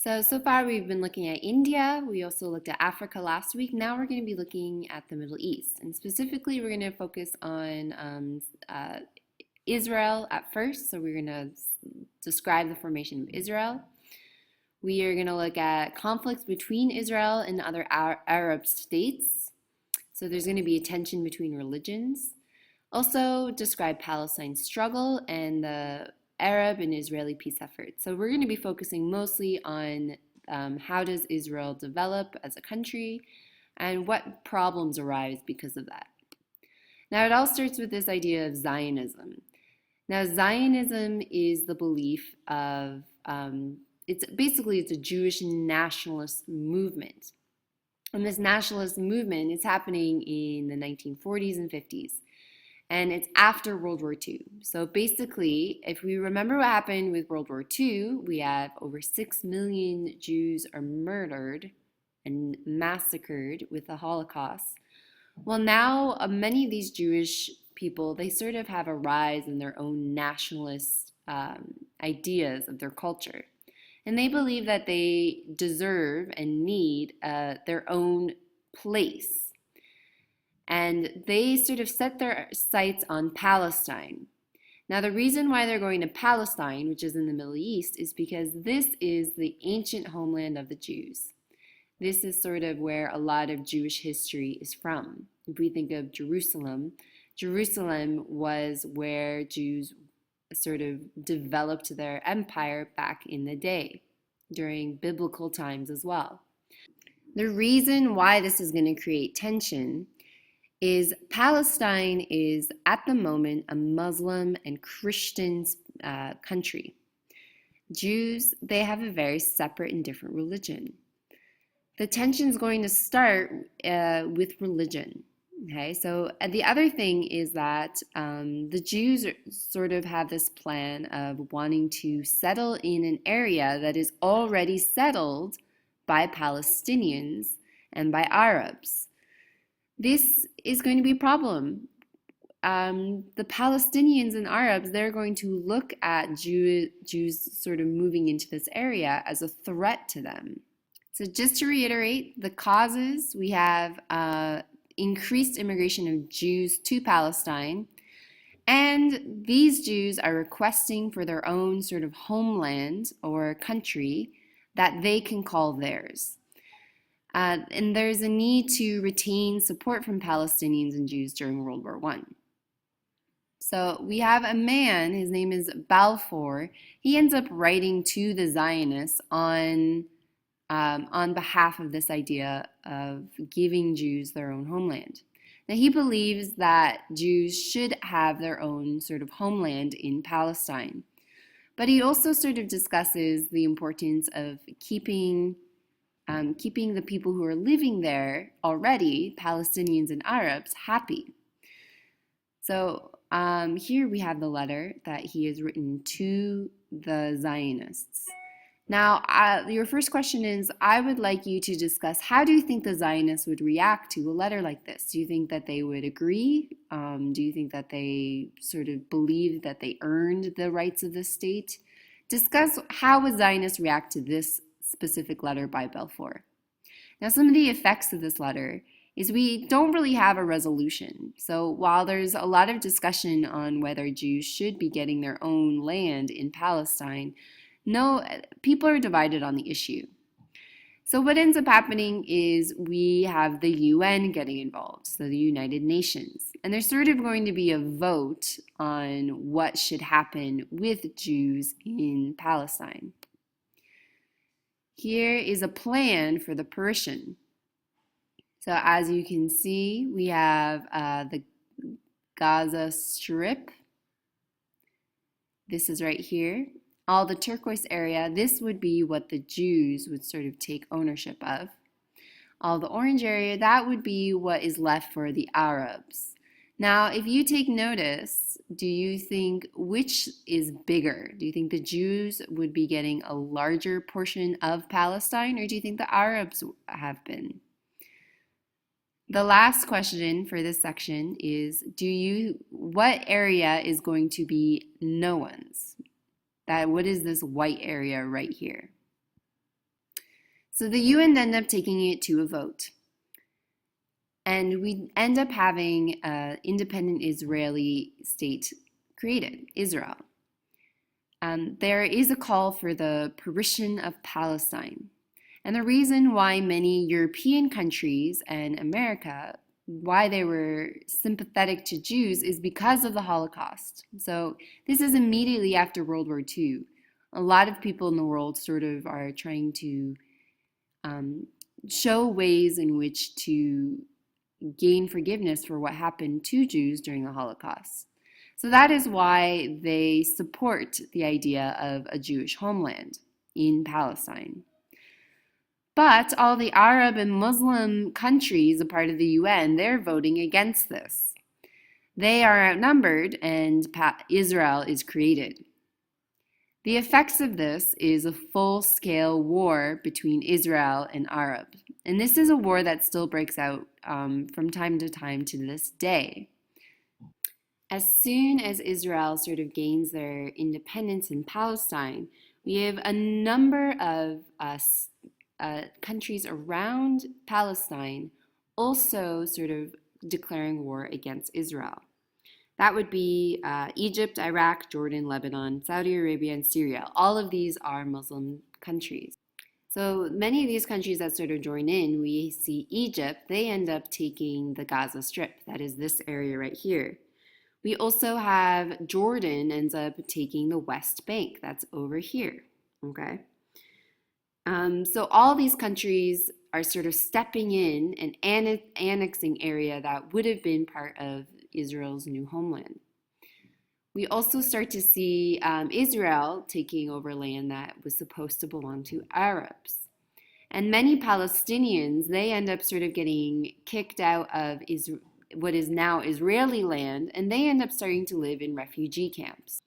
So far we've been looking at India. We also looked at Africa last week. Now we're going to be looking at the Middle East. And specifically, we're going to focus on Israel at first. So we're going to describe the formation of Israel. We are going to look at conflicts between Israel and other Arab states. So there's going to be a tension between religions. Also describe Palestine's struggle and the Arab and Israeli peace efforts. So we're going to be focusing mostly on how does Israel develop as a country and what problems arise because of that. Now it all starts with this idea of Zionism. Now Zionism is the belief of it's a Jewish nationalist movement. And this nationalist movement is happening in the 1940s and 50s. And it's after World War II. So basically, if we remember what happened with World War II, we have over 6 million Jews are murdered and massacred with the Holocaust. Well, now many of these Jewish people, they sort of have a rise in their own nationalist ideas of their culture. And they believe that they deserve and need their own place. And they sort of set their sights on Palestine. Now, the reason why they're going to Palestine, which is in the Middle East, is because this is the ancient homeland of the Jews. This is sort of where a lot of Jewish history is from. If we think of Jerusalem, Jerusalem was where Jews sort of developed their empire back in the day, during biblical times as well. The reason why this is going to create tension is Palestine is at the moment a Muslim and Christian country. Jews, they have a very separate and different religion. The tension is going to start with religion. Okay, so the other thing is that the Jews sort of have this plan of wanting to settle in an area that is already settled by Palestinians and by Arabs. This is going to be a problem. The Palestinians and Arabs, they're going to look at Jews sort of moving into this area as a threat to them. So just to reiterate, the causes, we have increased immigration of Jews to Palestine, and these Jews are requesting for their own sort of homeland or country that they can call theirs. And there's a need to retain support from Palestinians and Jews during World War I. So we have a man, his name is Balfour. He ends up writing to the Zionists on behalf of this idea of giving Jews their own homeland. Now, he believes that Jews should have their own sort of homeland in Palestine. But he also sort of discusses the importance of keeping the people who are living there already, Palestinians and Arabs, happy. So here we have the letter that he has written to the Zionists. Now, your first question is, I would like you to discuss, how do you think the Zionists would react to a letter like this? Do you think that they would agree? Do you think that they sort of believe that they earned the rights of the state? Discuss how would Zionists react to this specific letter by Balfour. Now, some of the effects of this letter is we don't really have a resolution. So while there's a lot of discussion on whether Jews should be getting their own land in Palestine, no, people are divided on the issue. So what ends up happening is we have the UN getting involved, so the United Nations. And there's sort of going to be a vote on what should happen with Jews in Palestine. Here is a plan for the partition. So as you can see, we have the Gaza Strip. This is right here. All the turquoise area, this would be what the Jews would sort of take ownership of. All the orange area, that would be what is left for the Arabs. Now, if you take notice, do you think which is bigger? Do you think the Jews would be getting a larger portion of Palestine, or do you think the Arabs have been? The last question for this section is, what area is going to be no one's? What is this white area right here? So the UN ended up taking it to a vote. And we end up having an independent Israeli state created, Israel. There is a call for the partition of Palestine. And the reason why many European countries and America, why they were sympathetic to Jews is because of the Holocaust. So this is immediately after World War II. A lot of people in the world sort of are trying to show ways in which to gain forgiveness for what happened to Jews during the Holocaust. So that is why they support the idea of a Jewish homeland in Palestine. But all the Arab and Muslim countries, a part of the UN, they're voting against this. They are outnumbered and Israel is created. The effects of this is a full-scale war between Israel and Arab. And this is a war that still breaks out from time to time to this day. As soon as Israel sort of gains their independence in Palestine, we have a number of countries around Palestine also sort of declaring war against Israel. That would be Egypt, Iraq, Jordan, Lebanon, Saudi Arabia, and Syria. All of these are Muslim countries. So many of these countries that sort of join in, we see Egypt, they end up taking the Gaza Strip. That is this area right here. We also have Jordan ends up taking the West Bank. That's over here, okay? So all these countries are sort of stepping in and annexing area that would have been part of Israel's new homeland. We also start to see Israel taking over land that was supposed to belong to Arabs. And many Palestinians, they end up sort of getting kicked out of what is now Israeli land, and they end up starting to live in refugee camps.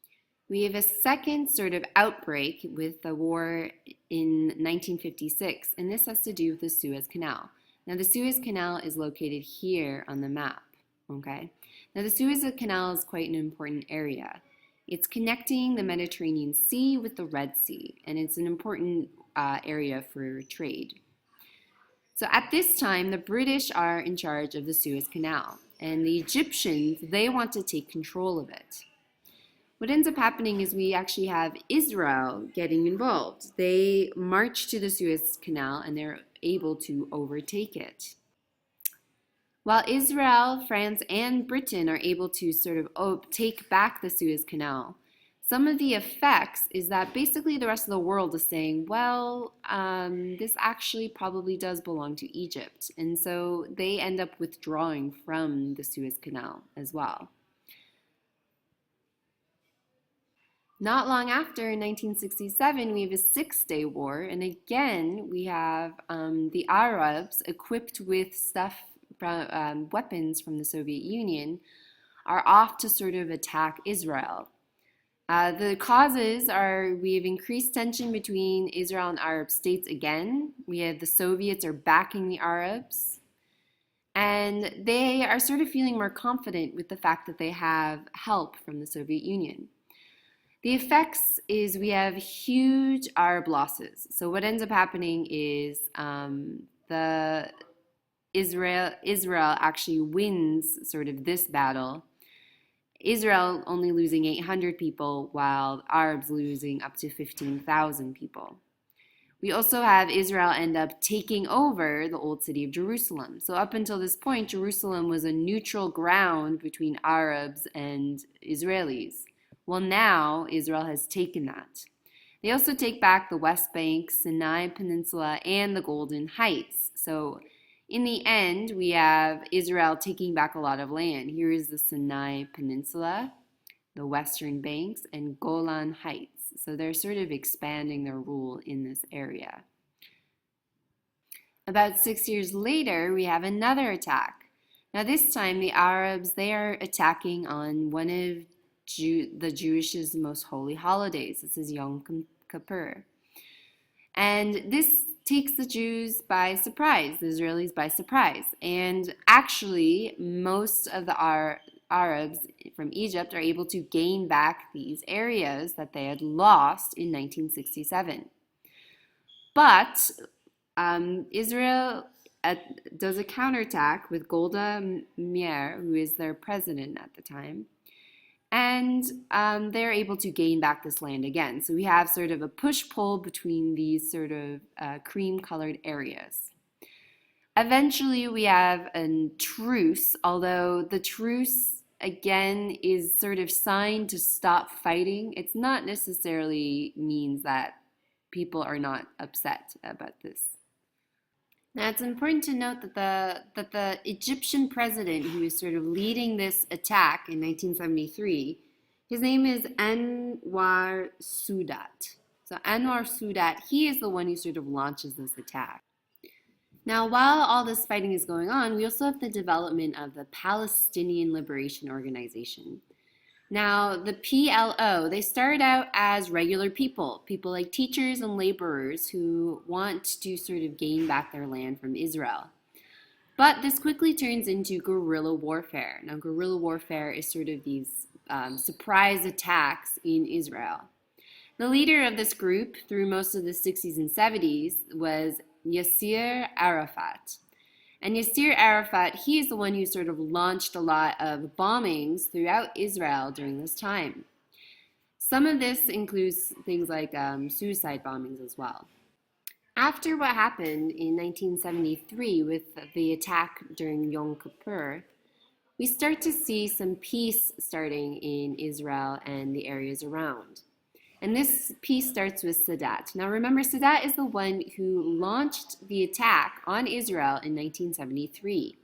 We have a second sort of outbreak with the war in 1956, and this has to do with the Suez Canal. Now, the Suez Canal is located here on the map, okay? Now, the Suez Canal is quite an important area. It's connecting the Mediterranean Sea with the Red Sea, and it's an important area for trade. So at this time, the British are in charge of the Suez Canal, and the Egyptians, they want to take control of it. What ends up happening is we actually have Israel getting involved. They march to the Suez Canal, and they're able to overtake it. While Israel, France, and Britain are able to sort of take back the Suez Canal, some of the effects is that basically the rest of the world is saying, well, this actually probably does belong to Egypt. And so they end up withdrawing from the Suez Canal as well. Not long after, in 1967, we have a Six-Day War. And again, we have the Arabs equipped with weapons from the Soviet Union are off to sort of attack Israel. The causes are we have increased tension between Israel and Arab states again. We have the Soviets are backing the Arabs. And they are sort of feeling more confident with the fact that they have help from the Soviet Union. The effects is we have huge Arab losses. So what ends up happening is Israel actually wins sort of this battle. Israel only losing 800 people, while Arabs losing up to 15,000 people. We also have Israel end up taking over the old city of Jerusalem. So up until this point, Jerusalem was a neutral ground between Arabs and Israelis. Well, now Israel has taken that. They also take back the West Bank, Sinai Peninsula, and the Golden Heights. So in the end, we have Israel taking back a lot of land. Here is the Sinai Peninsula, the Western Banks, and Golan Heights. So they're sort of expanding their rule in this area. About 6 years later, we have another attack. Now this time, the Arabs, they are attacking on one of the Jewish's most holy holidays. This is Yom Kippur. And this takes the Jews by surprise, the Israelis by surprise. And actually, most of the Arabs from Egypt are able to gain back these areas that they had lost in 1967. But Israel does a counterattack with Golda Meir, who is their president at the time, and they're able to gain back this land again. So we have sort of a push-pull between these sort of cream-colored areas. Eventually, we have a truce, although the truce, again, is sort of signed to stop fighting. It's not necessarily means that people are not upset about this. Now, it's important to note that the Egyptian president who is sort of leading this attack in 1973, his name is Anwar Sadat. So Anwar Sadat, he is the one who sort of launches this attack. Now, while all this fighting is going on, we also have the development of the Palestinian Liberation Organization. Now, the PLO, they started out as regular people like teachers and laborers who want to sort of gain back their land from Israel. But this quickly turns into guerrilla warfare. Now, guerrilla warfare is sort of these surprise attacks in Israel. The leader of this group through most of the 60s and 70s was Yasser Arafat. And Yasser Arafat, he is the one who sort of launched a lot of bombings throughout Israel during this time. Some of this includes things like suicide bombings as well. After what happened in 1973 with the attack during Yom Kippur, we start to see some peace starting in Israel and the areas around. And this peace starts with Sadat. Now remember, Sadat is the one who launched the attack on Israel in 1973.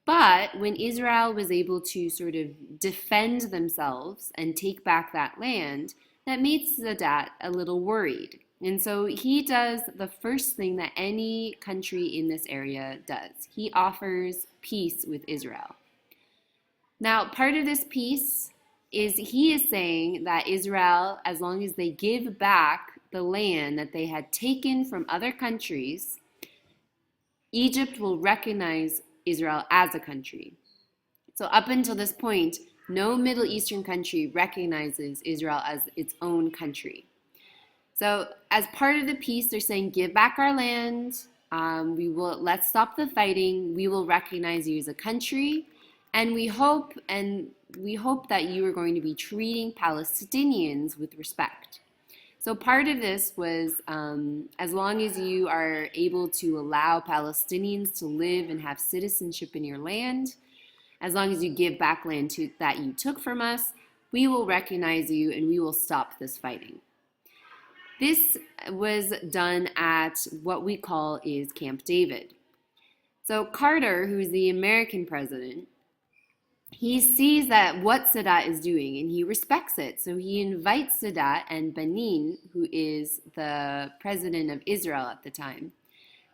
But when Israel was able to sort of defend themselves and take back that land, that made Sadat a little worried. And so he does the first thing that any country in this area does. He offers peace with Israel. Now, part of this peace is he is saying that Israel, as long as they give back the land that they had taken from other countries, Egypt will recognize Israel as a country. So up until this point, no Middle Eastern country recognizes Israel as its own country. So as part of the peace, they're saying, give back our land, let's stop the fighting, we will recognize you as a country, and we hope that you are going to be treating Palestinians with respect. So part of this was as long as you are able to allow Palestinians to live and have citizenship in your land, as long as you give back land that you took from us, we will recognize you and we will stop this fighting. This was done at what we call is Camp David. So Carter, who is the American president, he sees that what Sadat is doing and he respects it. So he invites Sadat and Benin, who is the president of Israel at the time,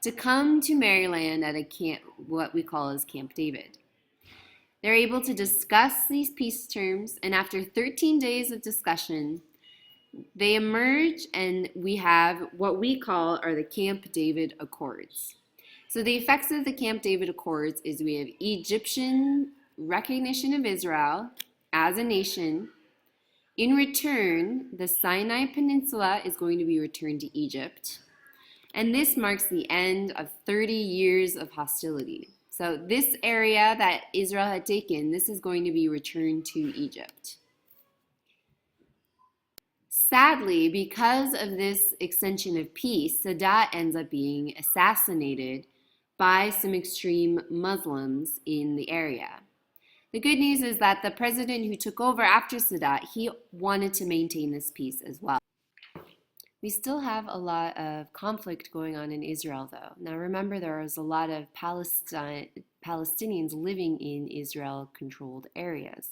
to come to Maryland at a camp, what we call as Camp David. They're able to discuss these peace terms, and after 13 days of discussion, they emerge and we have what we call are the Camp David Accords. So the effects of the Camp David Accords is we have Egyptian recognition of Israel as a nation. In return, the Sinai Peninsula is going to be returned to Egypt. And this marks the end of 30 years of hostility. So this area that Israel had taken, this is going to be returned to Egypt. Sadly, because of this extension of peace, Sadat ends up being assassinated by some extreme Muslims in the area. The good news is that the president who took over after Sadat, he wanted to maintain this peace as well. We still have a lot of conflict going on in Israel, though. Now remember, there is a lot of Palestinians living in Israel-controlled areas.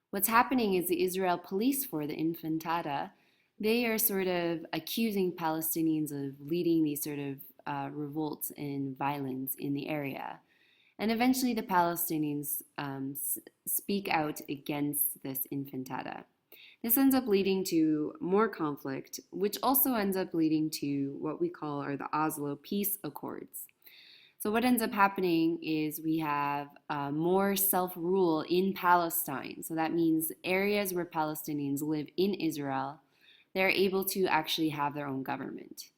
What's happening is the Israel Police Force, the Intifada, they are sort of accusing Palestinians of leading these sort of revolts and violence in the area. And eventually the Palestinians speak out against this Intifada. This ends up leading to more conflict, which also ends up leading to what we call are the Oslo Peace Accords. So what ends up happening is we have more self-rule in Palestine. So that means areas where Palestinians live in Israel, they're able to actually have their own government.